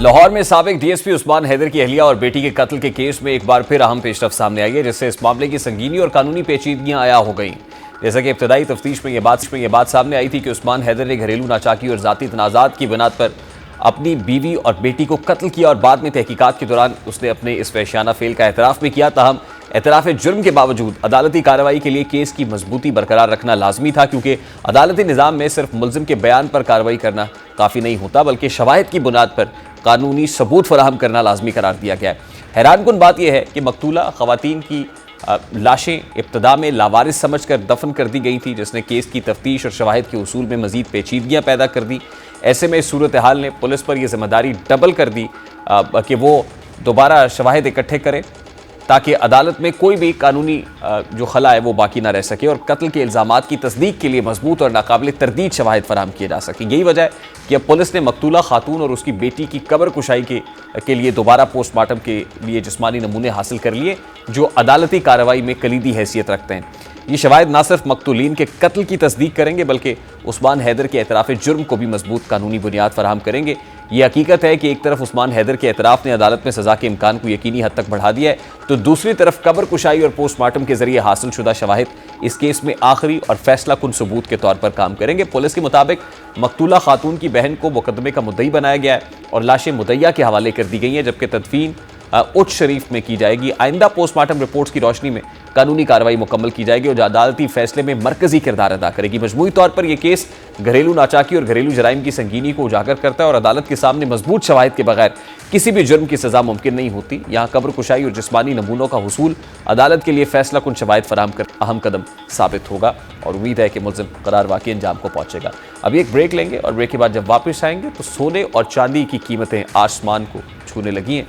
लाहौर में साबिक डीएसपी उस्मान हैदर की अहलिया और बेटी के कत्ल के केस में एक बार फिर अहम पेशरफ सामने आई है, जिससे इस मामले की संगीनी और कानूनी पेचीदगियां आया हो गई। जैसा कि इब्तदाई तफ्तीश में यह बात सामने आई थी कि उस्मान हैदर ने घरेलू नाचाकी और जाती तनाज़ात की बुनियाद पर अपनी बीवी और बेटी को कत्ल किया और बाद में तहकीकात के दौरान उसने अपने इस वहशियाना फेल का एतराफ़ भी किया। ताहम एतराफ़ जुर्म के बावजूद अदालती कार्रवाई के लिए केस की मजबूती बरकरार रखना लाजमी था, क्योंकि अदालती निज़ाम में सिर्फ मुल्ज़िम के बयान पर कार्रवाई करना काफ़ी नहीं होता, बल्कि शवाहिद की बुनियाद पर कानूनी सबूत फराहम करना लाजमी करार दिया गया है। हैरानकुन बात यह है कि मकतूला ख़वातीन की लाशें इब्तदा में लावारिस समझकर दफन कर दी गई थी, जिसने केस की तफ्तीश और शवाहिद के उसूल में मजीद पेचीदगियाँ पैदा कर दी। ऐसे में इस सूरत हाल ने पुलिस पर यह जिम्मेदारी डबल कर दी कि वो दोबारा शवाहिद इकट्ठे करें, ताकि अदालत में कोई भी कानूनी जो खला है वो बाकी ना रह सके और कत्ल के इल्ज़ामात की तस्दीक के लिए मजबूत और नाकाबिल तरदीद शवाहिद फराहम किए जा सके। यही वजह है कि अब पुलिस ने मकतूला खातून और उसकी बेटी की कब्र कुशाई के लिए दोबारा पोस्टमार्टम के लिए जिस्मानी नमूने हासिल कर लिए, जो अदालती कार्रवाई में कलीदी हैसियत रखते हैं। ये शवाहिद न सिर्फ मकतूलीन के कत्ल की तस्दीक करेंगे, बल्कि उस्मान हैदर के एतराफ़ जुर्म को भी मजबूत कानूनी बुनियाद फराहम करेंगे। ये हकीकत है कि एक तरफ उस्मान हैदर के एतराफ़ ने अदालत में सज़ा के इम्कान को यकीनी हद तक बढ़ा दिया है, तो दूसरी तरफ कब्र कुशाई और पोस्टमार्टम के जरिए हासिल शुदा शवाहिद इस केस में आखिरी और फैसला कुन सबूत के तौर पर काम करेंगे। पुलिस के मुताबिक मकतूला खातून की बहन को मुकदमे का मुद्दई बनाया गया है और लाशें मुद्दइया के हवाले कर दी गई हैं, जबकि तदफीन उच्च शरीफ में की जाएगी। आइंदा पोस्टमार्टम रिपोर्ट्स की रोशनी में कानूनी कार्रवाई मुकम्मल की जाएगी और जो अदालती फैसले में मरकजी किरदार अदा करेगी। मजमूई तौर पर यह केस घरेलू नाचाकी और घरेलू जराइम की संगीनी को उजागर करता है और अदालत के सामने मजबूत शवाहिद के बगैर किसी भी जुर्म की सजा मुमकिन नहीं होती। यहाँ कब्र कुशाई और जिस्मानी नमूनों का हुसूल अदालत के लिए फैसला कुन शवाहिद फराहम कर अहम कदम साबित होगा और उम्मीद है कि मुल्ज़िम करार वाकई अंजाम को पहुंचेगा। अभी एक ब्रेक लेंगे और ब्रेक के बाद जब वापस आएंगे तो सोने और चांदी की कीमतें आसमान को छूने लगी हैं।